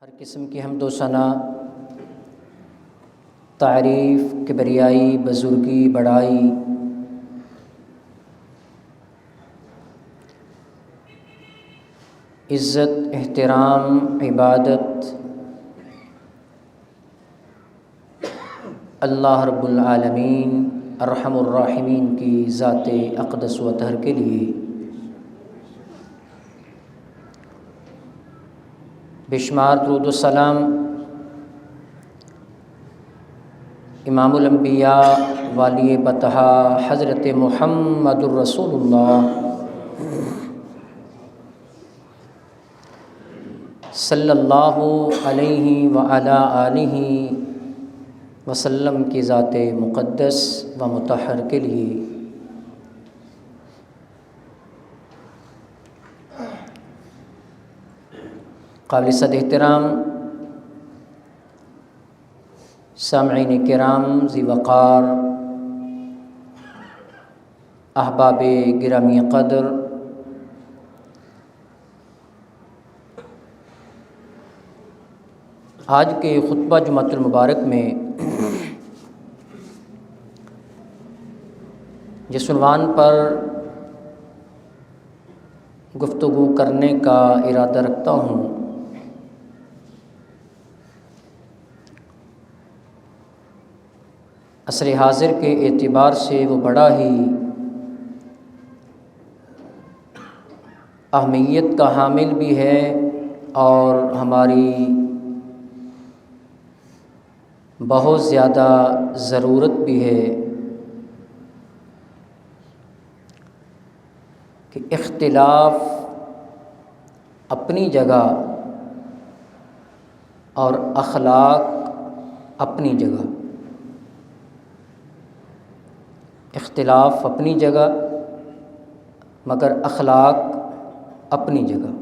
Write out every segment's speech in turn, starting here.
ہر قسم کی حمد و ثنا، تعریف، کبریائی، بزرگی، بڑائی عزت، احترام، عبادت اللہ رب العالمین ارحم الراحمین کی ذات اقدس و اطہر کے لیے بشمار درود و سلام امام الانبیاء والی بطحا حضرت محمد الرسول اللہ صلی اللہ علیہ وعلی آلہ وسلم کی ذات مقدس و مطہر کے لیے قابل صد احترام سامعین کرام، ذی وقار، احباب گرامی قدر، آج کے خطبہ جمعۃ المبارک میں جس عنوان پر گفتگو کرنے کا ارادہ رکھتا ہوں عصر حاضر کے اعتبار سے وہ بڑا ہی اہمیت کا حامل بھی ہے اور ہماری بہت زیادہ ضرورت بھی ہے کہ اختلاف اپنی جگہ اور اخلاق اپنی جگہ، اختلاف اپنی جگہ مگر اخلاق اپنی جگہ۔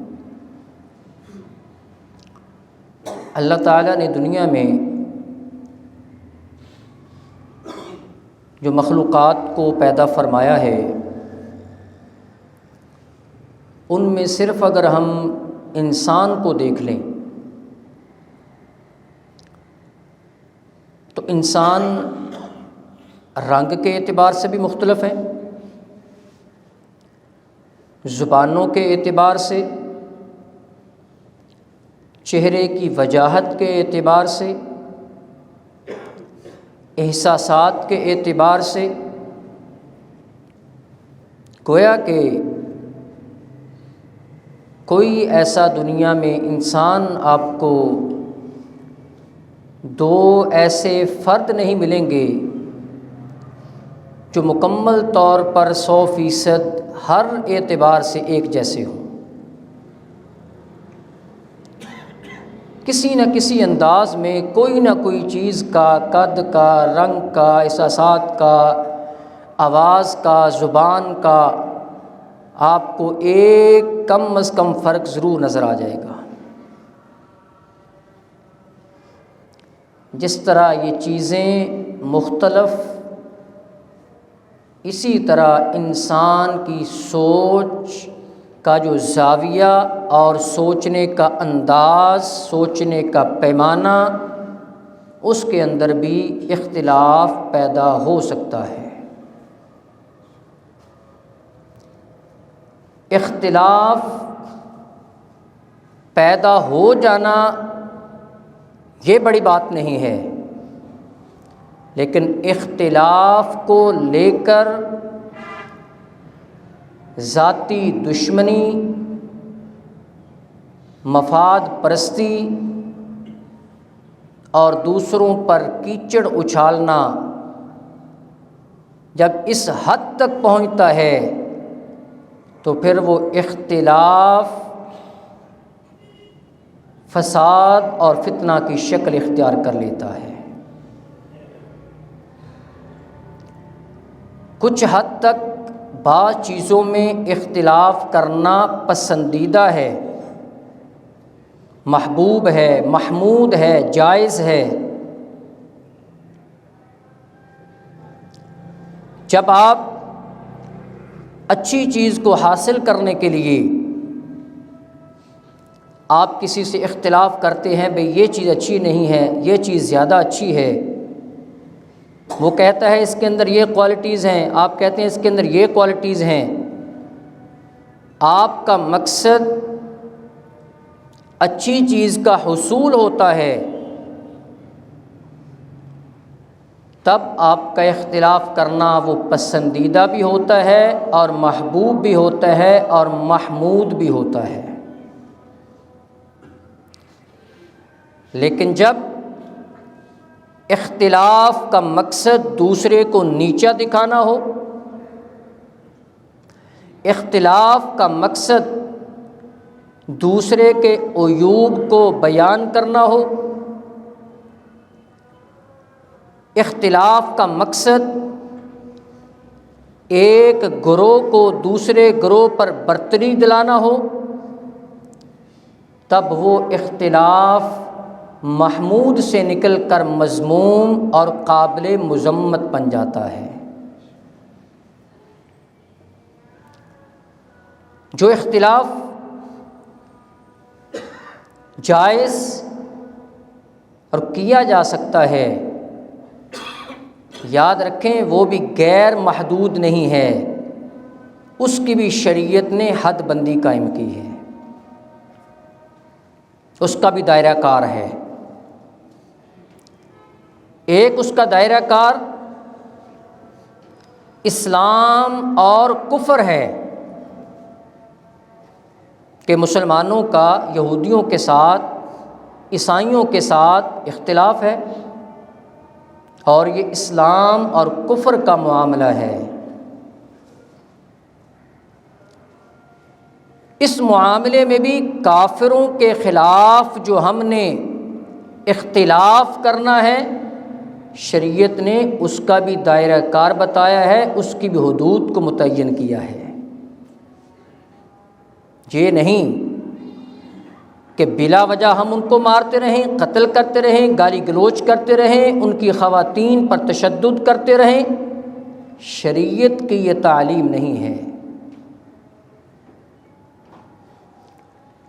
اللہ تعالیٰ نے دنیا میں جو مخلوقات کو پیدا فرمایا ہے ان میں صرف اگر ہم انسان کو دیکھ لیں تو انسان رنگ کے اعتبار سے بھی مختلف ہیں، زبانوں کے اعتبار سے، چہرے کی وجاہت کے اعتبار سے، احساسات کے اعتبار سے، گویا کہ کوئی ایسا دنیا میں انسان آپ کو دو ایسے فرد نہیں ملیں گے جو مکمل طور پر 100% ہر اعتبار سے ایک جیسے ہوں۔ کسی نہ کسی انداز میں کوئی نہ کوئی چیز کا، قد کا، رنگ کا، احساسات کا، آواز کا، زبان کا آپ کو ایک کم از کم فرق ضرور نظر آ جائے گا۔ جس طرح یہ چیزیں مختلف، اسی طرح انسان کی سوچ کا جو زاویہ اور سوچنے کا انداز، سوچنے کا پیمانہ، اس کے اندر بھی اختلاف پیدا ہو سکتا ہے۔ اختلاف پیدا ہو جانا یہ بڑی بات نہیں ہے، لیکن اختلاف کو لے کر ذاتی دشمنی، مفاد پرستی اور دوسروں پر کیچڑ اچھالنا جب اس حد تک پہنچتا ہے تو پھر وہ اختلاف فساد اور فتنہ کی شکل اختیار کر لیتا ہے۔ کچھ حد تک بعض چیزوں میں اختلاف کرنا پسندیدہ ہے، محبوب ہے، محمود ہے، جائز ہے۔ جب آپ اچھی چیز کو حاصل کرنے کے لیے آپ کسی سے اختلاف کرتے ہیں بھئی یہ چیز اچھی نہیں ہے، یہ چیز زیادہ اچھی ہے، وہ کہتا ہے اس کے اندر یہ کوالٹیز ہیں، آپ کہتے ہیں اس کے اندر یہ کوالٹیز ہیں، آپ کا مقصد اچھی چیز کا حصول ہوتا ہے، تب آپ کا اختلاف کرنا وہ پسندیدہ بھی ہوتا ہے اور محبوب بھی ہوتا ہے اور محمود بھی ہوتا ہے۔ لیکن جب اختلاف کا مقصد دوسرے کو نیچا دکھانا ہو، اختلاف کا مقصد دوسرے کے عیوب کو بیان کرنا ہو، اختلاف کا مقصد ایک گروہ کو دوسرے گروہ پر برتری دلانا ہو، تب وہ اختلاف محمود سے نکل کر مذموم اور قابل مذمت بن جاتا ہے۔ جو اختلاف جائز اور کیا جا سکتا ہے، یاد رکھیں وہ بھی غیر محدود نہیں ہے، اس کی بھی شریعت نے حد بندی قائم کی ہے، اس کا بھی دائرہ کار ہے۔ ایک اس کا دائرہ کار اسلام اور کفر ہے کہ مسلمانوں کا یہودیوں کے ساتھ، عیسائیوں کے ساتھ اختلاف ہے، اور یہ اسلام اور کفر کا معاملہ ہے۔ اس معاملے میں بھی کافروں کے خلاف جو ہم نے اختلاف کرنا ہے، شریعت نے اس کا بھی دائرہ کار بتایا ہے، اس کی بھی حدود کو متعین کیا ہے۔ یہ نہیں کہ بلا وجہ ہم ان کو مارتے رہیں، قتل کرتے رہیں، گالی گلوچ کرتے رہیں، ان کی خواتین پر تشدد کرتے رہیں، شریعت کی یہ تعلیم نہیں ہے۔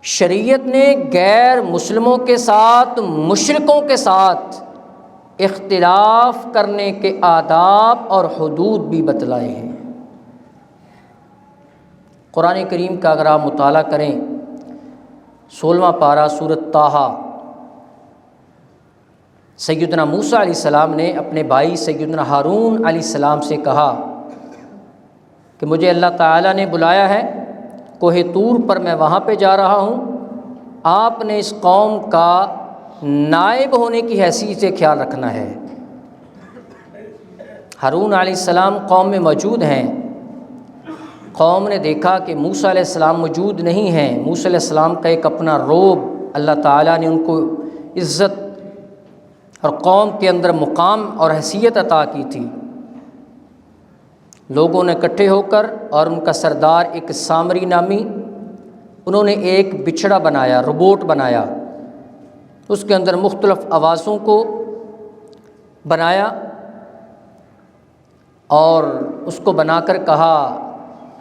شریعت نے غیر مسلموں کے ساتھ، مشرکوں کے ساتھ اختلاف کرنے کے آداب اور حدود بھی بتلائے ہیں۔ قرآن کریم کا اگر آپ مطالعہ کریں، 16واں پارہ سورۃ طٰہٰ، سیدنا موسیٰ علیہ السلام نے اپنے بھائی سیدنا ہارون علیہ السلام سے کہا کہ مجھے اللہ تعالیٰ نے بلایا ہے، کوہ طور پر میں وہاں پہ جا رہا ہوں، آپ نے اس قوم کا نائب ہونے کی حیثیت سے خیال رکھنا ہے۔ ہارون علیہ السلام قوم میں موجود ہیں، قوم نے دیکھا کہ موسیٰ علیہ السلام موجود نہیں ہیں، موسیٰ علیہ السلام کا ایک اپنا روب، اللہ تعالیٰ نے ان کو عزت اور قوم کے اندر مقام اور حیثیت عطا کی تھی۔ لوگوں نے اکٹھے ہو کر اور ان کا سردار ایک سامری نامی، انہوں نے ایک بچھڑا بنایا، روبوٹ بنایا، اس کے اندر مختلف آوازوں کو بنایا اور اس کو بنا کر کہا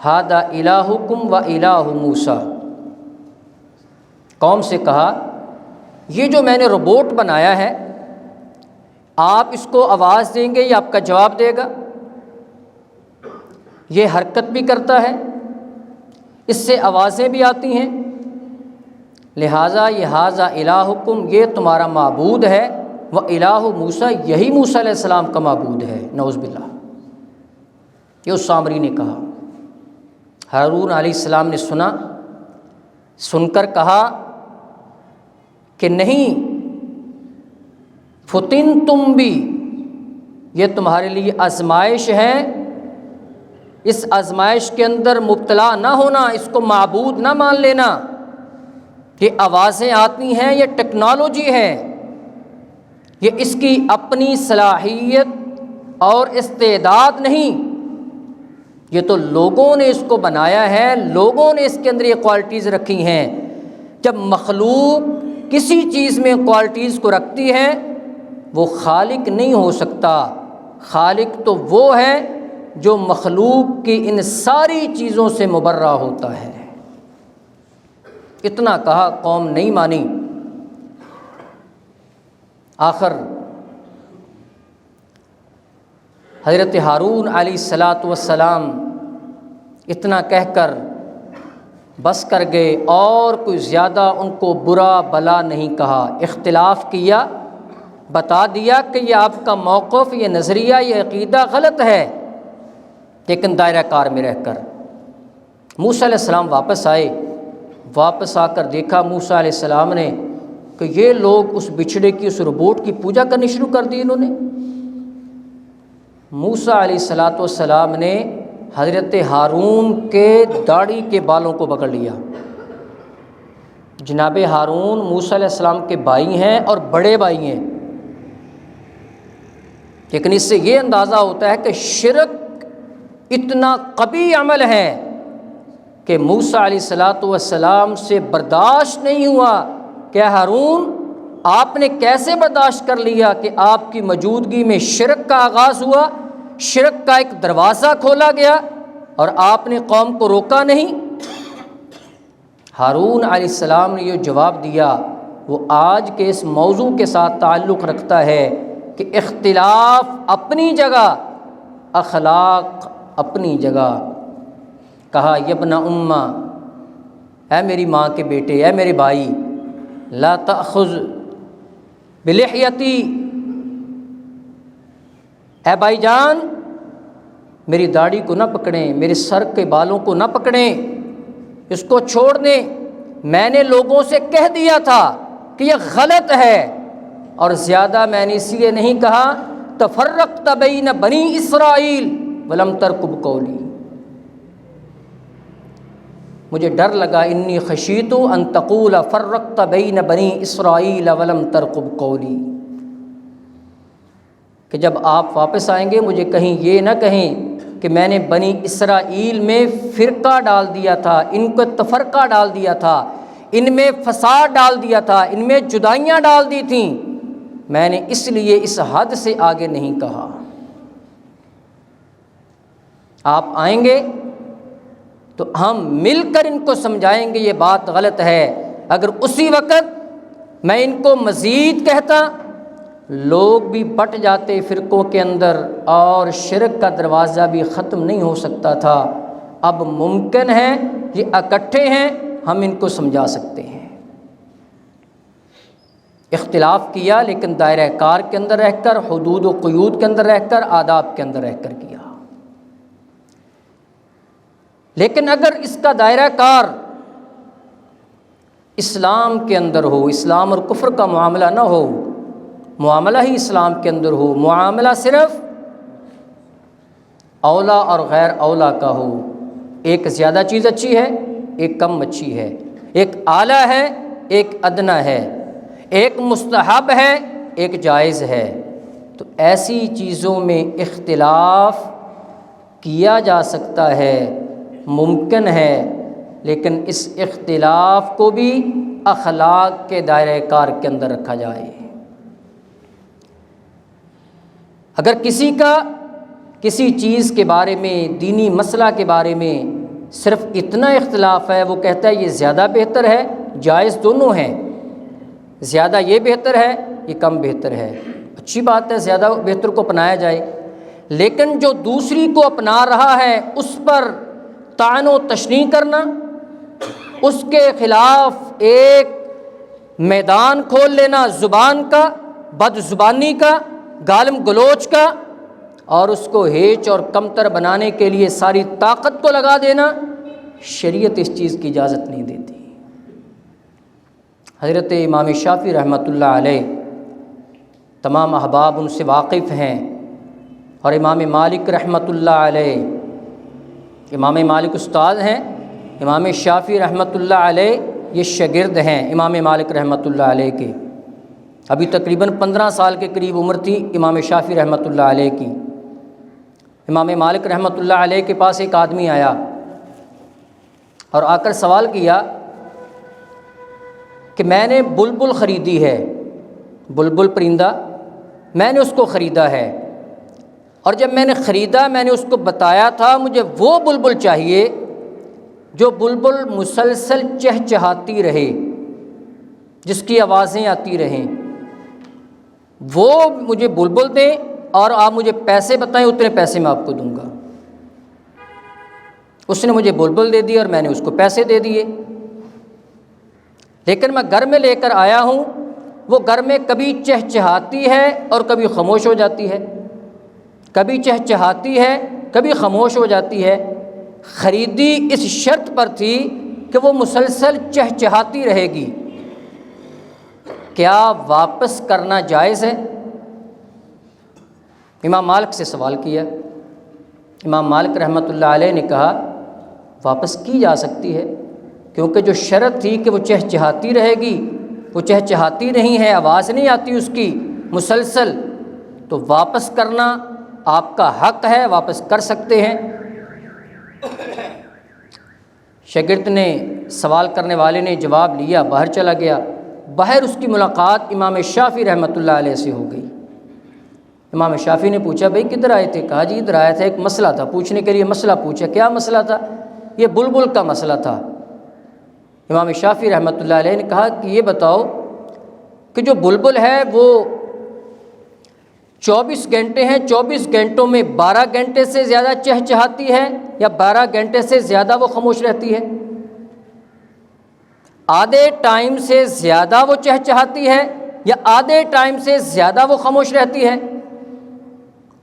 ھذا الہکم و الہ موسیٰ۔ قوم سے کہا یہ جو میں نے روبوٹ بنایا ہے، آپ اس کو آواز دیں گے یا آپ کا جواب دے گا؟ یہ حرکت بھی کرتا ہے، اس سے آوازیں بھی آتی ہیں، لہٰذا یہ ھذا الہکم، یہ تمہارا معبود ہے، و الہ موسیٰ، یہی موسیٰ علیہ السلام کا معبود ہے، نعوذ باللہ۔ یہ اس سامری نے کہا۔ ہارون علیہ السلام نے سن کر کہا کہ نہیں، فتن تم بھی، یہ تمہارے لیے آزمائش ہے، اس آزمائش کے اندر مبتلا نہ ہونا، اس کو معبود نہ مان لینا۔ یہ آوازیں آتی ہیں، یہ ٹیکنالوجی ہے، یہ اس کی اپنی صلاحیت اور استعداد نہیں، یہ تو لوگوں نے اس کو بنایا ہے، لوگوں نے اس کے اندر یہ کوالٹیز رکھی ہیں۔ جب مخلوق کسی چیز میں کوالٹیز کو رکھتی ہے، وہ خالق نہیں ہو سکتا۔ خالق تو وہ ہے جو مخلوق کی ان ساری چیزوں سے مبرہ ہوتا ہے۔ اتنا کہا، قوم نہیں مانی۔ آخر حضرت ہارون علیہ الصلاۃ والسلام اتنا کہہ کر بس کر گئے اور کوئی زیادہ ان کو برا بلا نہیں کہا۔ اختلاف کیا، بتا دیا کہ یہ آپ کا موقف، یہ نظریہ، یہ عقیدہ غلط ہے، لیکن دائرہ کار میں رہ کر۔ موسیٰ علیہ السلام واپس آئے، واپس آ کر دیکھا موسیٰ علیہ السلام نے کہ یہ لوگ اس بچھڑے کی، اس روبوٹ کی پوجا کرنی شروع کر دی انہوں نے۔ موسیٰ علیہ السلام نے حضرت ہارون کے داڑھی کے بالوں کو پکڑ لیا۔ جناب ہارون موسیٰ علیہ السلام کے بھائی ہیں اور بڑے بھائی ہیں، لیکن اس سے یہ اندازہ ہوتا ہے کہ شرک اتنا قبیح عمل ہے کہ موسیٰ علیہ السلام سے برداشت نہیں ہوا کہ ہارون آپ نے کیسے برداشت کر لیا کہ آپ کی موجودگی میں شرک کا آغاز ہوا، شرک کا ایک دروازہ کھولا گیا اور آپ نے قوم کو روکا نہیں۔ ہارون علیہ السلام نے یہ جواب دیا، وہ آج کے اس موضوع کے ساتھ تعلق رکھتا ہے کہ اختلاف اپنی جگہ، اخلاق اپنی جگہ۔ کہا یبن امّا، اے میری ماں کے بیٹے، اے میرے بھائی، لا تأخذ بلحیتی، اے بھائی جان میری داڑھی کو نہ پکڑیں، میرے سر کے بالوں کو نہ پکڑیں، اس کو چھوڑ دیں۔ میں نے لوگوں سے کہہ دیا تھا کہ یہ غلط ہے، اور زیادہ میں نے اس لیے نہیں کہا تفرقت بین بنی اسرائیل ولم ترقب قولی، مجھے ڈر لگا، انی خشیت ان تقول فرقت بین بنی اسرائیل ولم ترقب قولی، کہ جب آپ واپس آئیں گے مجھے کہیں یہ نہ کہیں کہ میں نے بنی اسرائیل میں فرقہ ڈال دیا تھا، ان کو تفرقہ ڈال دیا تھا، ان میں فساد ڈال دیا تھا، ان میں جدائیاں ڈال دی تھیں، میں نے اس لیے اس حد سے آگے نہیں کہا۔ آپ آئیں گے تو ہم مل کر ان کو سمجھائیں گے یہ بات غلط ہے۔ اگر اسی وقت میں ان کو مزید کہتا، لوگ بھی بٹ جاتے فرقوں کے اندر اور شرک کا دروازہ بھی ختم نہیں ہو سکتا تھا۔ اب ممکن ہے یہ اکٹھے ہیں، ہم ان کو سمجھا سکتے ہیں۔ اختلاف کیا لیکن دائرہ کار کے اندر رہ کر، حدود و قیود کے اندر رہ کر، آداب کے اندر رہ کر کیا۔ لیکن اگر اس کا دائرہ کار اسلام کے اندر ہو، اسلام اور کفر کا معاملہ نہ ہو، معاملہ ہی اسلام کے اندر ہو، معاملہ صرف اولا اور غیر اولا کا ہو، ایک زیادہ چیز اچھی ہے، ایک کم اچھی ہے، ایک اعلیٰ ہے، ایک ادنیٰ ہے، ایک مستحب ہے، ایک جائز ہے، تو ایسی چیزوں میں اختلاف کیا جا سکتا ہے، ممکن ہے، لیکن اس اختلاف کو بھی اخلاق کے دائرہ کار کے اندر رکھا جائے۔ اگر کسی کا کسی چیز کے بارے میں، دینی مسئلہ کے بارے میں صرف اتنا اختلاف ہے، وہ کہتا ہے یہ زیادہ بہتر ہے، جائز دونوں ہیں، زیادہ یہ بہتر ہے، یہ کم بہتر ہے، اچھی بات ہے، زیادہ بہتر کو اپنایا جائے، لیکن جو دوسری کو اپنا رہا ہے اس پر طعن و تشنیع کرنا، اس کے خلاف ایک میدان کھول لینا زبان کا، بد زبانی کا، گالم گلوچ کا، اور اس کو ہیچ اور کمتر بنانے کے لیے ساری طاقت کو لگا دینا، شریعت اس چیز کی اجازت نہیں دیتی۔ حضرت امام شافعی رحمۃ اللہ علیہ، تمام احباب ان سے واقف ہیں، اور امام مالک رحمۃ اللہ علیہ، امام مالک استاد ہیں، امام شافعی رحمۃ اللہ علیہ یہ شاگرد ہیں امام مالک رحمۃ اللہ علیہ کے۔ ابھی تقریباً 15 سال کے قریب عمر تھی امام شافعی رحمۃ اللہ علیہ کی۔ امام مالک رحمۃ اللہ علیہ کے پاس ایک آدمی آیا اور آ کر سوال کیا کہ میں نے بلبل خریدی ہے، بلبل پرندہ میں نے اس کو خریدا ہے، اور جب میں نے خریدا میں نے اس کو بتایا تھا مجھے وہ بلبل چاہیے جو بلبل مسلسل چہچہاتی رہے، جس کی آوازیں آتی رہیں، وہ مجھے بلبل دیں اور آپ مجھے پیسے بتائیں، اتنے پیسے میں آپ کو دوں گا۔ اس نے مجھے بلبل دے دی اور میں نے اس کو پیسے دے دیے، لیکن میں گھر میں لے کر آیا ہوں، وہ گھر میں کبھی چہچہاتی ہے اور کبھی خاموش ہو جاتی ہے، کبھی چہچہاتی ہے کبھی خاموش ہو جاتی ہے۔ خریدی اس شرط پر تھی کہ وہ مسلسل چہچہاتی رہے گی، کیا واپس کرنا جائز ہے؟ امام مالک سے سوال کیا۔ امام مالک رحمۃ اللہ علیہ نے کہا واپس کی جا سکتی ہے، کیونکہ جو شرط تھی کہ وہ چہچہاتی رہے گی، وہ چہچہاتی نہیں ہے، آواز نہیں آتی اس کی مسلسل، تو واپس کرنا آپ کا حق ہے، واپس کر سکتے ہیں۔ شاگرد نے، سوال کرنے والے نے جواب لیا، باہر چلا گیا۔ باہر اس کی ملاقات امام شافعی رحمۃ اللہ علیہ سے ہو گئی۔ امام شافعی نے پوچھا بھئی کدھر آئے تھے؟ کہا جی ادھر آیا تھا، ایک مسئلہ تھا پوچھنے کے لیے۔ مسئلہ پوچھا، کیا مسئلہ تھا؟ یہ بلبل کا مسئلہ تھا۔ امام شافعی رحمۃ اللہ علیہ نے کہا کہ یہ بتاؤ کہ جو بلبل ہے وہ 24 گھنٹے ہیں، 24 گھنٹوں میں 12 گھنٹے سے زیادہ چہچہاتی ہے یا 12 گھنٹے سے زیادہ وہ خاموش رہتی ہے؟ آدھے ٹائم سے زیادہ وہ چہچہاتی ہے یا آدھے ٹائم سے زیادہ وہ خاموش رہتی ہے؟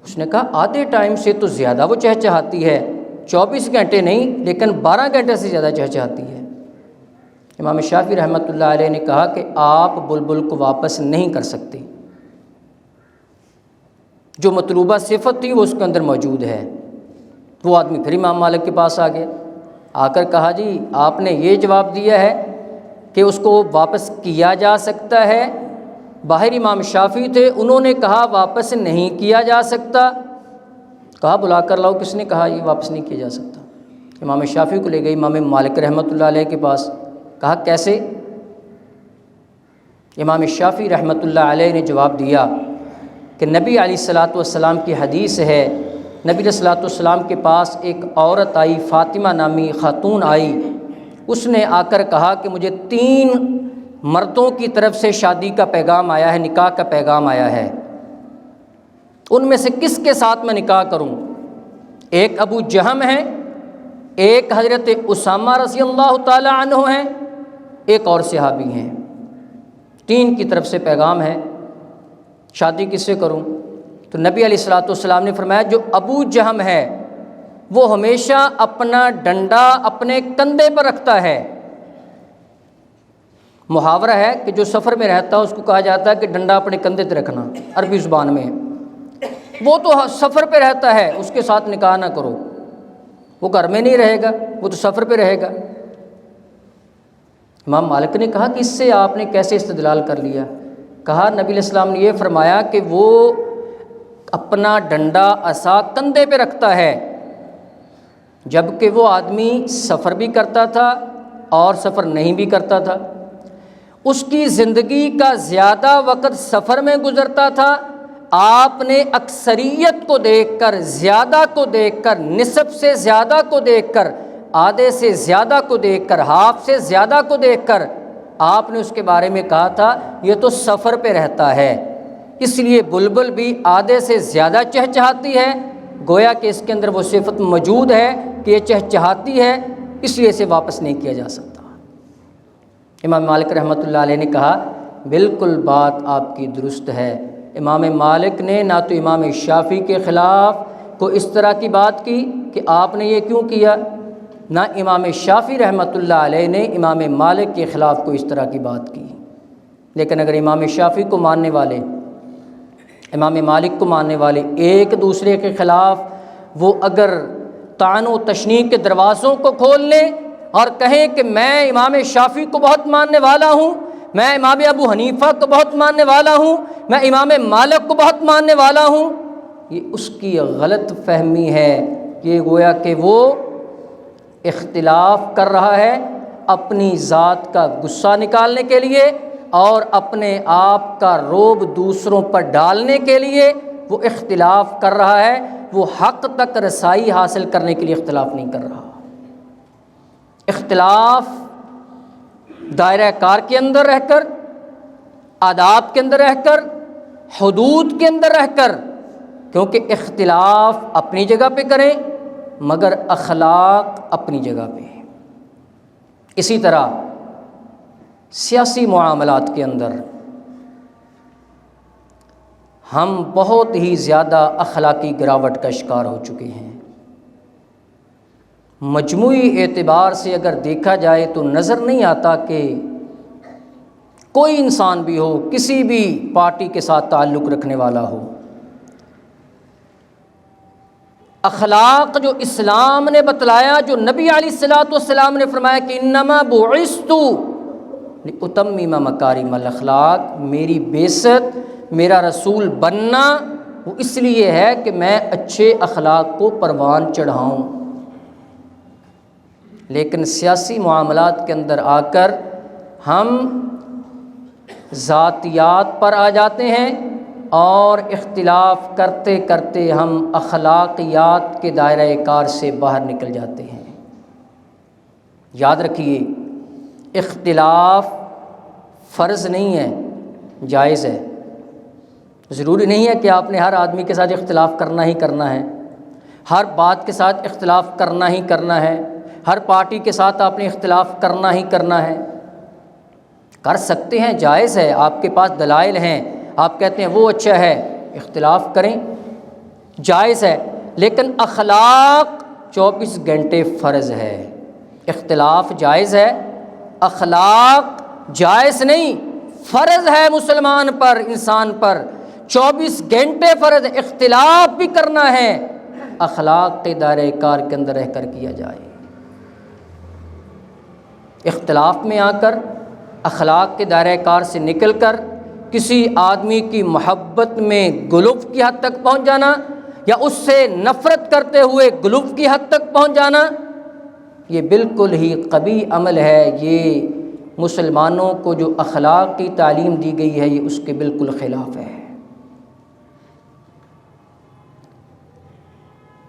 اس نے کہا آدھے ٹائم سے تو زیادہ وہ چہچہاتی ہے، 24 گھنٹے نہیں لیکن 12 گھنٹے سے زیادہ چہچہاتی ہے۔ امام شافعی رحمۃ اللہ علیہ نے کہا کہ آپ بلبل کو واپس نہیں کر سکتے، جو مطلوبہ صفت تھی وہ اس کے اندر موجود ہے۔ وہ آدمی پھر امام مالک کے پاس آ گیا، آ کر کہا جی آپ نے یہ جواب دیا ہے کہ اس کو واپس کیا جا سکتا ہے۔ باہر امام شافعی تھے، انہوں نے کہا واپس نہیں کیا جا سکتا۔ کہا بلا کر لاؤ، کس نے کہا یہ واپس نہیں کیا جا سکتا؟ امام شافعی کو لے گئی امام مالک رحمۃ اللہ علیہ کے پاس، کہا کیسے؟ امام شافعی رحمۃ اللہ علیہ نے جواب دیا کہ نبی علیہ الصلاۃ والسلام کی حدیث ہے، نبی علیہ الصلاۃ والسلام کے پاس ایک عورت آئی، فاطمہ نامی خاتون آئی، اس نے آ کر کہا کہ مجھے 3 مردوں کی طرف سے شادی کا پیغام آیا ہے، نکاح کا پیغام آیا ہے، ان میں سے کس کے ساتھ میں نکاح کروں؟ ایک ابو جہم ہے، ایک حضرت اسامہ رضی اللہ تعالی عنہ ہیں، ایک اور صحابی ہیں، 3 کی طرف سے پیغام ہے، شادی کس سے کروں؟ تو نبی علیہ الصلاۃ والسلام نے فرمایا جو ابو جہم ہے وہ ہمیشہ اپنا ڈنڈا اپنے کندھے پر رکھتا ہے۔ محاورہ ہے کہ جو سفر میں رہتا ہے اس کو کہا جاتا ہے کہ ڈنڈا اپنے کندھے پہ رکھنا، عربی زبان میں۔ وہ تو سفر پہ رہتا ہے، اس کے ساتھ نکاح نہ کرو، وہ گھر میں نہیں رہے گا، وہ تو سفر پہ رہے گا۔ امام مالک نے کہا کہ اس سے آپ نے کیسے استدلال کر لیا؟ کہا نبی علیہ السلام نے یہ فرمایا کہ وہ اپنا ڈنڈا عصا کندھے پہ رکھتا ہے، جبکہ وہ آدمی سفر بھی کرتا تھا اور سفر نہیں بھی کرتا تھا، اس کی زندگی کا زیادہ وقت سفر میں گزرتا تھا۔ آپ نے اکثریت کو دیکھ کر، زیادہ کو دیکھ کر، نصف سے زیادہ کو دیکھ کر، آدھے سے زیادہ کو دیکھ کر، ہاف سے زیادہ کو دیکھ کر آپ نے اس کے بارے میں کہا تھا یہ تو سفر پہ رہتا ہے۔ اس لیے بلبل بھی آدھے سے زیادہ چہچہاتی ہے، گویا کہ اس کے اندر وہ صفت موجود ہے کہ یہ چہچہاتی ہے، اس لیے اسے واپس نہیں کیا جا سکتا۔ امام مالک رحمۃ اللہ علیہ نے کہا بالکل بات آپ کی درست ہے۔ امام مالک نے نہ تو امام شافعی کے خلاف کو اس طرح کی بات کی کہ آپ نے یہ کیوں کیا، نہ امام شافعی رحمۃ اللہ علیہ نے امام مالک کے خلاف کو اس طرح کی بات کی۔ لیکن اگر امام شافعی کو ماننے والے، امام مالک کو ماننے والے ایک دوسرے کے خلاف وہ اگر طعن و تشنیع کے دروازوں کو کھول لیں اور کہیں کہ میں امام شافعی کو بہت ماننے والا ہوں، میں امام ابو حنیفہ کو بہت ماننے والا ہوں، میں امام مالک کو بہت ماننے والا ہوں، یہ اس کی غلط فہمی ہے۔ یہ گویا کہ وہ اختلاف کر رہا ہے اپنی ذات کا غصہ نکالنے کے لیے اور اپنے آپ کا رعب دوسروں پر ڈالنے کے لیے وہ اختلاف کر رہا ہے، وہ حق تک رسائی حاصل کرنے کے لیے اختلاف نہیں کر رہا۔ اختلاف دائرہ کار کے اندر رہ کر، آداب کے اندر رہ کر، حدود کے اندر رہ کر، کیونکہ اختلاف اپنی جگہ پہ کریں مگر اخلاق اپنی جگہ پہ۔ اسی طرح سیاسی معاملات کے اندر ہم بہت ہی زیادہ اخلاقی گراوٹ کا شکار ہو چکے ہیں۔ مجموعی اعتبار سے اگر دیکھا جائے تو نظر نہیں آتا کہ کوئی انسان بھی ہو، کسی بھی پارٹی کے ساتھ تعلق رکھنے والا ہو، اخلاق جو اسلام نے بتلایا، جو نبی علیہ الصلوۃ والسلام نے فرمایا کہ انما بعثت لاتمم مکارم الاخلاق، میری بعثت، میرا رسول بننا وہ اس لیے ہے کہ میں اچھے اخلاق کو پروان چڑھاؤں۔ لیکن سیاسی معاملات کے اندر آ کر ہم ذاتیات پر آ جاتے ہیں اور اختلاف کرتے کرتے ہم اخلاقیات کے دائرہ کار سے باہر نکل جاتے ہیں۔ یاد رکھیے، اختلاف فرض نہیں ہے، جائز ہے۔ ضروری نہیں ہے کہ آپ نے ہر آدمی کے ساتھ اختلاف کرنا ہی کرنا ہے، ہر بات کے ساتھ اختلاف کرنا ہی کرنا ہے، ہر پارٹی کے ساتھ آپ نے اختلاف کرنا ہی کرنا ہے۔ کر سکتے ہیں، جائز ہے، آپ کے پاس دلائل ہیں، آپ کہتے ہیں وہ اچھا ہے، اختلاف کریں، جائز ہے۔ لیکن اخلاق 24 گھنٹے فرض ہے۔ اختلاف جائز ہے، اخلاق جائز نہیں، فرض ہے مسلمان پر، انسان پر 24 گھنٹے فرض ہے۔ اختلاف بھی کرنا ہے، اخلاق کے دائرہ کار کے اندر رہ کر کیا جائے۔ اختلاف میں آ کر، اخلاق کے دائرہ کار سے نکل کر کسی آدمی کی محبت میں غلوف کی حد تک پہنچ جانا یا اس سے نفرت کرتے ہوئے غلوف کی حد تک پہنچ جانا، یہ بالکل ہی قبیح عمل ہے۔ یہ مسلمانوں کو جو اخلاق کی تعلیم دی گئی ہے، یہ اس کے بالکل خلاف ہے۔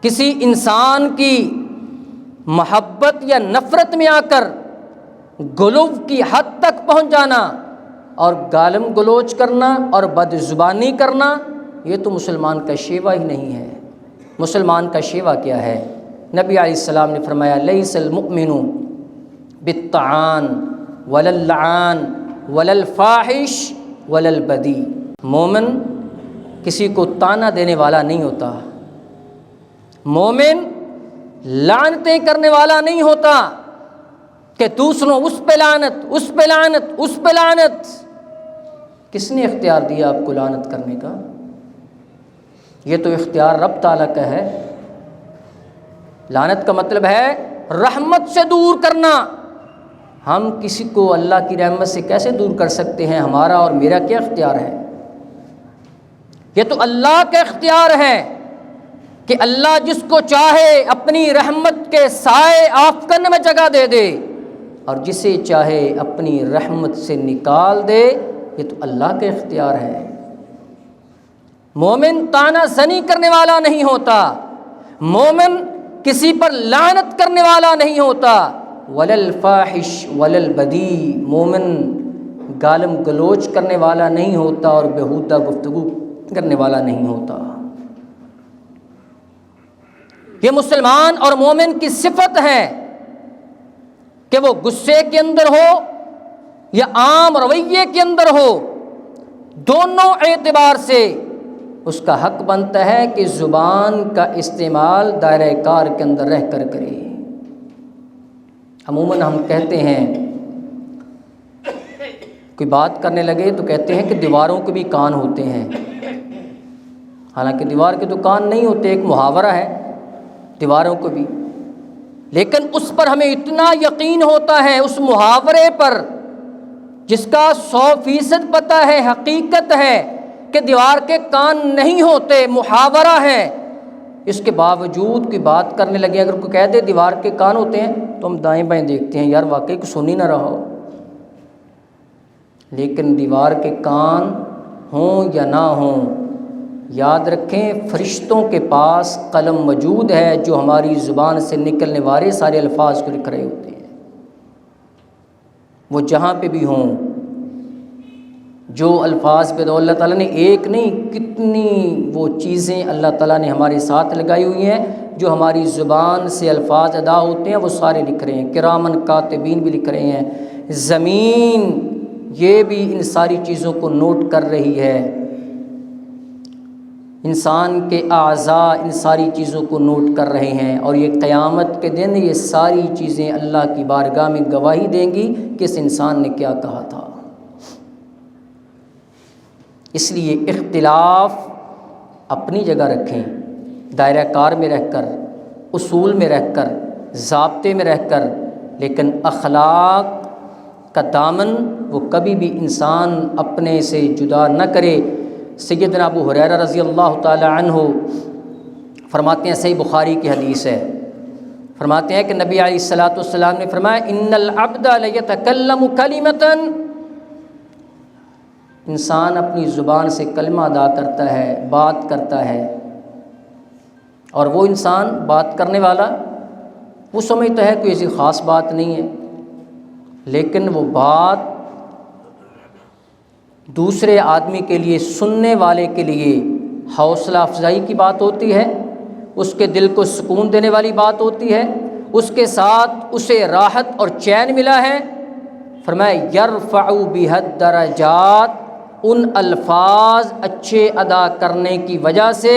کسی انسان کی محبت یا نفرت میں آ کر غلوف کی حد تک پہنچ جانا اور گالم گلوچ کرنا اور بد زبانی کرنا، یہ تو مسلمان کا شیوہ ہی نہیں ہے۔ مسلمان کا شیوہ کیا ہے؟ نبی علیہ السلام نے فرمایا لیس المؤمن بالطعان ولا اللعان ولا الفاحش ولا البذیء، مومن کسی کو طعنہ دینے والا نہیں ہوتا، مومن لعنتیں کرنے والا نہیں ہوتا کہ دوسروں اس پہ لعنت، اس پہ لعنت، اس پہ لعنت۔ کس نے اختیار دیا آپ کو لعنت کرنے کا؟ یہ تو اختیار رب تعالیٰ کا ہے۔ لعنت کا مطلب ہے رحمت سے دور کرنا۔ ہم کسی کو اللہ کی رحمت سے کیسے دور کر سکتے ہیں؟ ہمارا اور میرا کیا اختیار ہے؟ یہ تو اللہ کا اختیار ہے کہ اللہ جس کو چاہے اپنی رحمت کے سائے آفکن میں جگہ دے دے اور جسے چاہے اپنی رحمت سے نکال دے، یہ تو اللہ کا اختیار ہے۔ مومن طعنہ زنی کرنے والا نہیں ہوتا، مومن کسی پر لعنت کرنے والا نہیں ہوتا، ولا الفاحش ولا البذیء، مومن گالم گلوچ کرنے والا نہیں ہوتا اور بیہودہ گفتگو کرنے والا نہیں ہوتا۔ یہ مسلمان اور مومن کی صفت ہے کہ وہ غصے کے اندر ہو یا عام رویے کے اندر ہو، دونوں اعتبار سے اس کا حق بنتا ہے کہ زبان کا استعمال دائرہ کار کے اندر رہ کر کرے۔ عموماً ہم کہتے ہیں، کوئی بات کرنے لگے تو کہتے ہیں کہ دیواروں کے بھی کان ہوتے ہیں، حالانکہ دیوار کے تو کان نہیں ہوتے، ایک محاورہ ہے دیواروں کو بھی، لیکن اس پر ہمیں اتنا یقین ہوتا ہے، اس محاورے پر جس کا 100% پتہ ہے، حقیقت ہے کہ دیوار کے کان نہیں ہوتے، محاورہ ہے، اس کے باوجود کوئی بات کرنے لگے، اگر کوئی کہہ دے دیوار کے کان ہوتے ہیں تو ہم دائیں بائیں دیکھتے ہیں، یار واقعی کچھ سن ہی نہ رہا ہو۔ لیکن دیوار کے کان ہوں یا نہ ہوں، یاد رکھیں فرشتوں کے پاس قلم موجود ہے جو ہماری زبان سے نکلنے والے سارے الفاظ کو لکھ رہے ہوتے ہیں۔ وہ جہاں پہ بھی ہوں، جو الفاظ پہ تو اللہ تعالیٰ نے ایک نہیں کتنی وہ چیزیں اللہ تعالیٰ نے ہمارے ساتھ لگائی ہوئی ہیں، جو ہماری زبان سے الفاظ ادا ہوتے ہیں وہ سارے لکھ رہے ہیں، کرامن کاتبین بھی لکھ رہے ہیں، زمین یہ بھی ان ساری چیزوں کو نوٹ کر رہی ہے، انسان کے اعضاء ان ساری چیزوں کو نوٹ کر رہے ہیں، اور یہ قیامت کے دن یہ ساری چیزیں اللہ کی بارگاہ میں گواہی دیں گی کہ اس انسان نے کیا کہا تھا۔ اس لیے اختلاف اپنی جگہ رکھیں، دائرہ کار میں رہ کر، اصول میں رہ کر، ضابطے میں رہ کر، لیکن اخلاق کا دامن وہ کبھی بھی انسان اپنے سے جدا نہ کرے۔ سیدنا ابو ہریرہ رضی اللہ تعالی عنہ فرماتے ہیں، صحیح بخاری کی حدیث ہے، فرماتے ہیں کہ نبی علیہ الصلوۃ والسلام نے فرمایا ان العبد لیتکلم کلمۃ، انسان اپنی زبان سے کلمہ ادا کرتا ہے، بات کرتا ہے، اور وہ انسان بات کرنے والا وہ سمجھتا ہے کوئی ایسی خاص بات نہیں ہے، لیکن وہ بات دوسرے آدمی کے لیے، سننے والے کے لیے حوصلہ افزائی کی بات ہوتی ہے، اس کے دل کو سکون دینے والی بات ہوتی ہے، اس کے ساتھ اسے راحت اور چین ملا ہے۔ فرمایا یرفع بها الدرجات، ان الفاظ اچھے ادا کرنے کی وجہ سے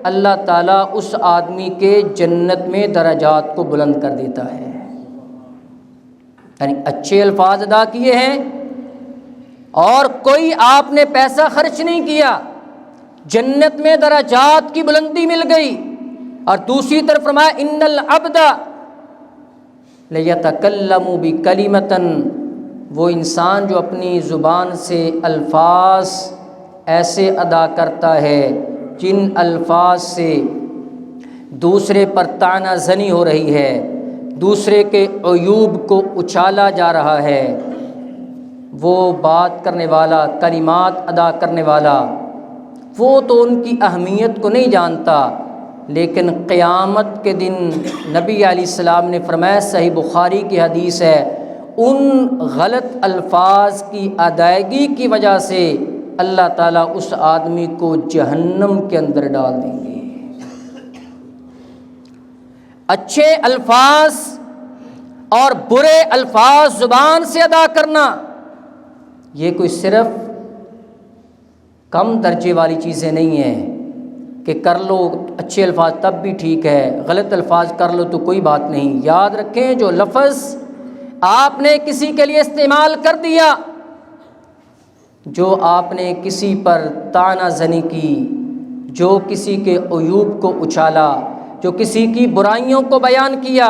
اللہ تعالیٰ اس آدمی کے جنت میں درجات کو بلند کر دیتا ہے۔ یعنی اچھے الفاظ ادا کیے ہیں اور کوئی آپ نے پیسہ خرچ نہیں کیا، جنت میں درجات کی بلندی مل گئی۔ اور دوسری طرف فرمایا ان العبد لیتکلم بکلمۃ، وہ انسان جو اپنی زبان سے الفاظ ایسے ادا کرتا ہے جن الفاظ سے دوسرے پر طعنہ زنی ہو رہی ہے، دوسرے کے عیوب کو اچھالا جا رہا ہے، وہ بات کرنے والا، کلمات ادا کرنے والا، وہ تو ان کی اہمیت کو نہیں جانتا، لیکن قیامت کے دن نبی علیہ السلام نے فرمایا، صحیح بخاری کی حدیث ہے، ان غلط الفاظ کی ادائیگی کی وجہ سے اللہ تعالیٰ اس آدمی کو جہنم کے اندر ڈال دیں گے۔ اچھے الفاظ اور برے الفاظ زبان سے ادا کرنا یہ کوئی صرف کم درجے والی چیزیں نہیں ہیں کہ کر لو اچھے الفاظ تب بھی ٹھیک ہے، غلط الفاظ کر لو تو کوئی بات نہیں۔ یاد رکھیں جو لفظ آپ نے کسی کے لیے استعمال کر دیا، جو آپ نے کسی پر طعنہ زنی کی، جو کسی کے عیوب کو اچھالا، جو کسی کی برائیوں کو بیان کیا،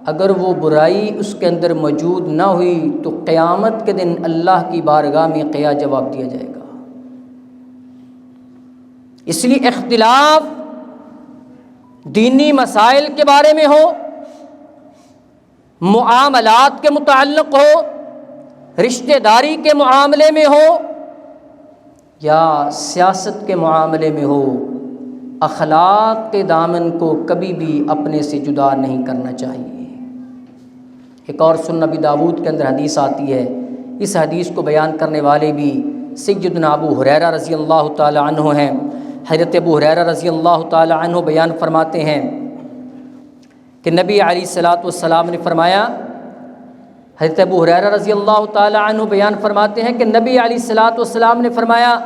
اگر وہ برائی اس کے اندر موجود نہ ہوئی تو قیامت کے دن اللہ کی بارگاہ میں کیا جواب دیا جائے گا۔ اس لیے اختلاف دینی مسائل کے بارے میں ہو، معاملات کے متعلق ہو، رشتہ داری کے معاملے میں ہو یا سیاست کے معاملے میں ہو، اخلاق کے دامن کو کبھی بھی اپنے سے جدا نہیں کرنا چاہیے۔ ایک اور سنن نبی داؤد کے اندر حدیث آتی ہے، اس حدیث کو بیان کرنے والے بھی سیدنا ابو ہریرہ رضی اللہ تعالی عنہ ہیں۔ حضرت ابو ہریرہ رضی اللہ تعالی عنہ بیان فرماتے ہیں کہ نبی علیہ الصلوۃ والسلام نے فرمایا، حضرت ابو ہریرہ رضی اللہ تعالی عنہ بیان فرماتے ہیں کہ نبی علیہ الصلوۃ والسلام نے فرمایا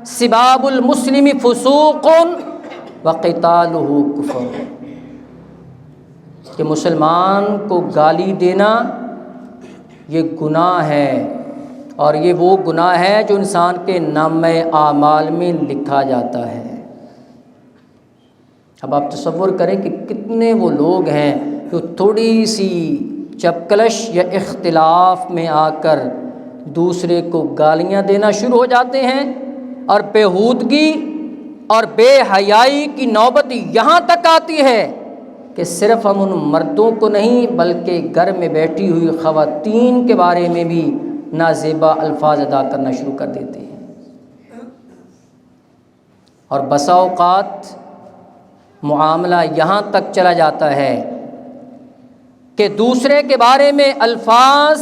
سباب المسلم فسوق وقتالہ کفر، کہ مسلمان کو گالی دینا یہ گناہ ہے، اور یہ وہ گناہ ہے جو انسان کے نامہ اعمال میں لکھا جاتا ہے۔ اب آپ تصور کریں کہ کتنے وہ لوگ ہیں جو تھوڑی سی چپکلش یا اختلاف میں آ کر دوسرے کو گالیاں دینا شروع ہو جاتے ہیں، اور بےہودگی اور بے حیائی کی نوبت یہاں تک آتی ہے کہ صرف ہم ان مردوں کو نہیں بلکہ گھر میں بیٹھی ہوئی خواتین کے بارے میں بھی نازیبا الفاظ ادا کرنا شروع کر دیتے ہیں، اور بسا اوقات معاملہ یہاں تک چلا جاتا ہے کہ دوسرے کے بارے میں الفاظ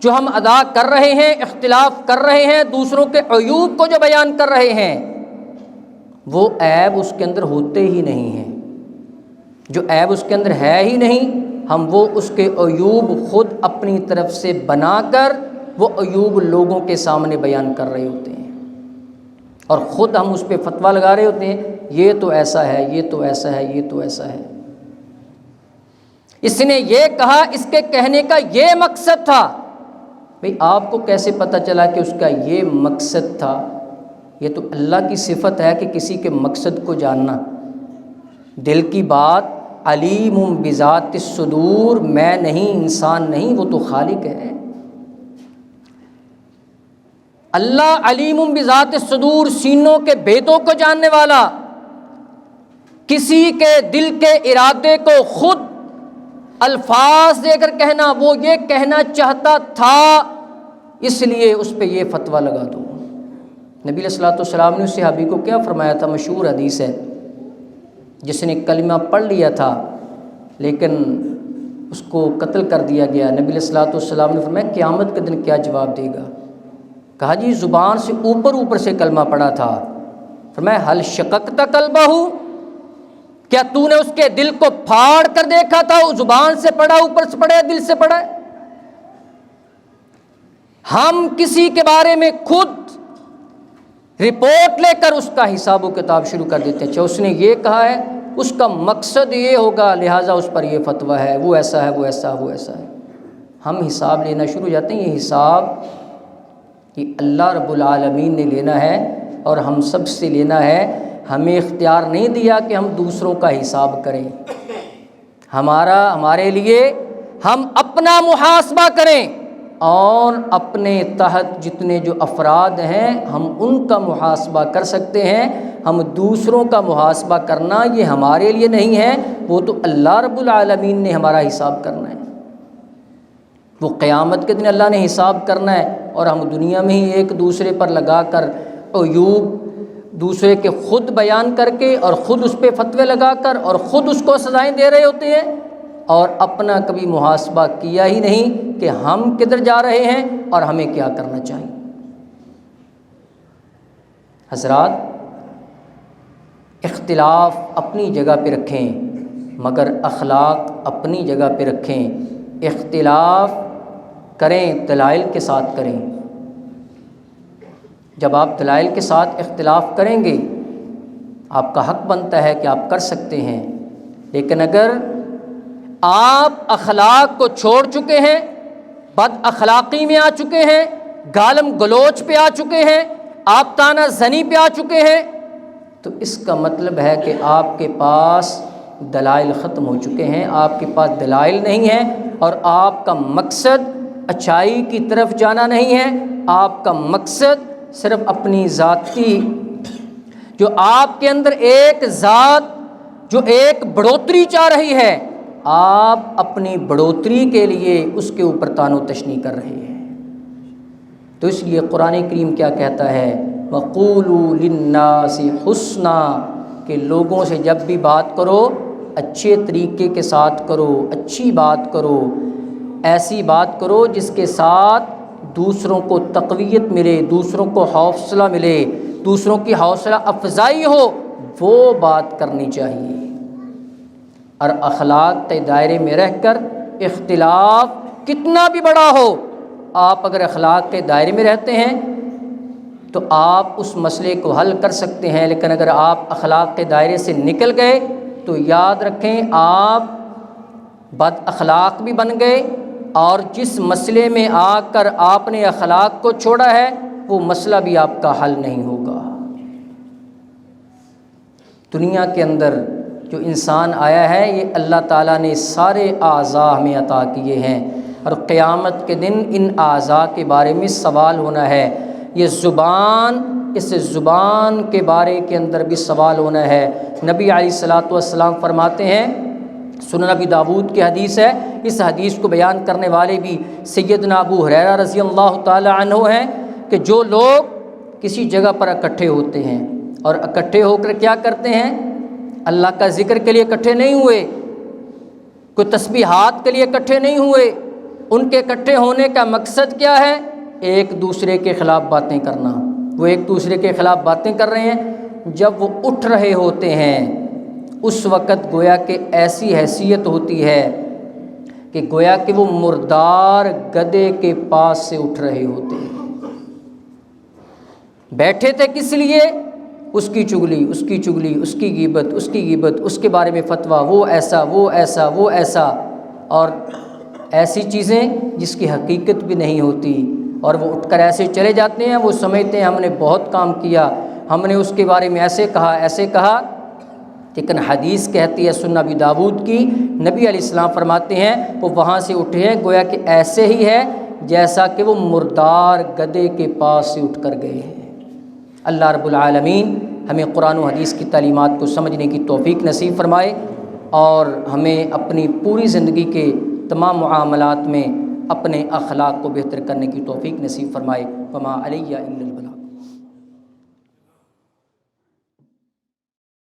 جو ہم ادا کر رہے ہیں، اختلاف کر رہے ہیں، دوسروں کے عیوب کو جو بیان کر رہے ہیں، وہ عیب اس کے اندر ہوتے ہی نہیں ہیں۔ جو عیب اس کے اندر ہے ہی نہیں، ہم وہ اس کے عیوب خود اپنی طرف سے بنا کر وہ عیوب لوگوں کے سامنے بیان کر رہے ہوتے ہیں، اور خود ہم اس پہ فتویٰ لگا رہے ہوتے ہیں، یہ تو ایسا ہے، یہ تو ایسا ہے، یہ تو ایسا ہے۔ اس نے یہ کہا، اس کے کہنے کا یہ مقصد تھا۔ بھئی آپ کو کیسے پتہ چلا کہ اس کا یہ مقصد تھا؟ یہ تو اللہ کی صفت ہے کہ کسی کے مقصد کو جاننا، دل کی بات۔ علیم بذات الصدور، میں نہیں، انسان نہیں، وہ تو خالق ہے۔ اللہ علیم بذات الصدور، سینوں کے بھیدوں کو جاننے والا۔ کسی کے دل کے ارادے کو خود الفاظ دے کر کہنا، وہ یہ کہنا چاہتا تھا، اس لیے اس پہ یہ فتویٰ لگا دو۔ نبی علیہ الصلوۃ والسلام نے اس صحابی کو کیا فرمایا تھا؟ مشہور حدیث ہے، جس نے کلمہ پڑھ لیا تھا لیکن اس کو قتل کر دیا گیا۔ نبی علیہ الصلوۃ والسلام نے فرمایا قیامت کے دن کیا جواب دے گا؟ کہا جی زبان سے اوپر سے کلمہ پڑھا تھا۔ فرمایا حل شققت قلبہ، کیا تو نے اس کے دل کو پھاڑ کر دیکھا تھا؟ زبان سے پڑھا، اوپر سے پڑھا، دل سے پڑھا؟ ہم کسی کے بارے میں خود رپورٹ لے کر اس کا حساب و کتاب شروع کر دیتے ہیں۔ اچھا اس نے یہ کہا ہے، اس کا مقصد یہ ہوگا، لہٰذا اس پر یہ فتویٰ ہے، وہ ایسا ہے، وہ ایسا، وہ ایسا ہے۔ ہم حساب لینا شروع ہو جاتے ہیں۔ یہ حساب یہ اللہ رب العالمین نے لینا ہے، اور ہم سب سے لینا ہے۔ ہمیں اختیار نہیں دیا کہ ہم دوسروں کا حساب کریں۔ ہمارے لیے ہم اپنا محاسبہ کریں، اور اپنے تحت جتنے جو افراد ہیں ہم ان کا محاسبہ کر سکتے ہیں۔ ہم دوسروں کا محاسبہ کرنا یہ ہمارے لیے نہیں ہے، وہ تو اللہ رب العالمین نے ہمارا حساب کرنا ہے۔ وہ قیامت کے دن اللہ نے حساب کرنا ہے، اور ہم دنیا میں ہی ایک دوسرے پر لگا کر عیوب دوسرے کے خود بیان کر کے، اور خود اس پہ فتوے لگا کر، اور خود اس کو سزائیں دے رہے ہوتے ہیں، اور اپنا کبھی محاسبہ کیا ہی نہیں کہ ہم کدھر جا رہے ہیں اور ہمیں کیا کرنا چاہیے۔ حضرات، اختلاف اپنی جگہ پہ رکھیں، مگر اخلاق اپنی جگہ پہ رکھیں۔ اختلاف کریں، دلائل کے ساتھ کریں۔ جب آپ دلائل کے ساتھ اختلاف کریں گے، آپ کا حق بنتا ہے کہ آپ کر سکتے ہیں۔ لیکن اگر آپ اخلاق کو چھوڑ چکے ہیں، بد اخلاقی میں آ چکے ہیں، گالم گلوچ پہ آ چکے ہیں، آپ تانا زنی پہ آ چکے ہیں، تو اس کا مطلب ہے کہ آپ کے پاس دلائل ختم ہو چکے ہیں، آپ کے پاس دلائل نہیں ہیں، اور آپ کا مقصد اچھائی کی طرف جانا نہیں ہے۔ آپ کا مقصد صرف اپنی ذاتی، جو آپ کے اندر ایک ذات جو ایک بڑھوتری چاہ رہی ہے، آپ اپنی بڑھوتری کے لیے اس کے اوپر تان و تشنی کر رہے ہیں۔ تو اس لیے قرآن کریم کیا کہتا ہے؟ وَقُولُوا لِلنَّاسِ حُسْنًا، کہ لوگوں سے جب بھی بات کرو اچھے طریقے کے ساتھ کرو، اچھی بات کرو، ایسی بات کرو جس کے ساتھ دوسروں کو تقویت ملے، دوسروں کو حوصلہ ملے، دوسروں کی حوصلہ افزائی ہو، وہ بات کرنی چاہیے۔ اور اخلاق کے دائرے میں رہ کر اختلاف کتنا بھی بڑا ہو، آپ اگر اخلاق کے دائرے میں رہتے ہیں تو آپ اس مسئلے کو حل کر سکتے ہیں۔ لیکن اگر آپ اخلاق کے دائرے سے نکل گئے تو یاد رکھیں آپ بد اخلاق بھی بن گئے، اور جس مسئلے میں آ کر آپ نے اخلاق کو چھوڑا ہے وہ مسئلہ بھی آپ کا حل نہیں ہوگا۔ دنیا کے اندر جو انسان آیا ہے، یہ اللہ تعالیٰ نے سارے اعضاء ہمیں عطا کیے ہیں، اور قیامت کے دن ان اعضاء کے بارے میں سوال ہونا ہے۔ یہ زبان، اس زبان کے بارے کے اندر بھی سوال ہونا ہے۔ نبی علیہ الصلوۃ والسلام فرماتے ہیں، سنن ابی داؤد کی حدیث ہے، اس حدیث کو بیان کرنے والے بھی سیدنا ابو ہریرہ رضی اللہ تعالی عنہ ہیں، کہ جو لوگ کسی جگہ پر اکٹھے ہوتے ہیں اور اکٹھے ہو کر کیا کرتے ہیں؟ اللہ کا ذکر کے لیے اکٹھے نہیں ہوئے، کوئی تسبیحات کے لیے اکٹھے نہیں ہوئے، ان کے اکٹھے ہونے کا مقصد کیا ہے؟ ایک دوسرے کے خلاف باتیں کرنا۔ وہ ایک دوسرے کے خلاف باتیں کر رہے ہیں، جب وہ اٹھ رہے ہوتے ہیں اس وقت گویا کہ ایسی حیثیت ہوتی ہے کہ گویا کہ وہ مردار گدھے کے پاس سے اٹھ رہے ہوتے ہیں۔ بیٹھے تھے کس لیے؟ اس کی چگلی، اس کی چگلی، اس کی غیبت، اس کی غیبت، اس کے بارے میں فتویٰ، وہ ایسا، وہ ایسا، وہ ایسا، اور ایسی چیزیں جس کی حقیقت بھی نہیں ہوتی، اور وہ اٹھ کر ایسے چلے جاتے ہیں۔ وہ سمجھتے ہیں ہم نے بہت کام کیا، ہم نے اس کے بارے میں ایسے کہا، ایسے کہا، لیکن حدیث کہتی ہے سنن ابی داؤد کی، نبی علیہ السلام فرماتے ہیں وہ وہاں سے اٹھے ہیں گویا کہ ایسے ہی ہے جیسا کہ وہ مردار گدھے کے پاس سے اٹھ کر گئے ہیں۔ اللہ رب العالمین ہمیں قرآن و حدیث کی تعلیمات کو سمجھنے کی توفیق نصیب فرمائے، اور ہمیں اپنی پوری زندگی کے تمام معاملات میں اپنے اخلاق کو بہتر کرنے کی توفیق نصیب فرمائے۔ وما علیہ الا البلاغ۔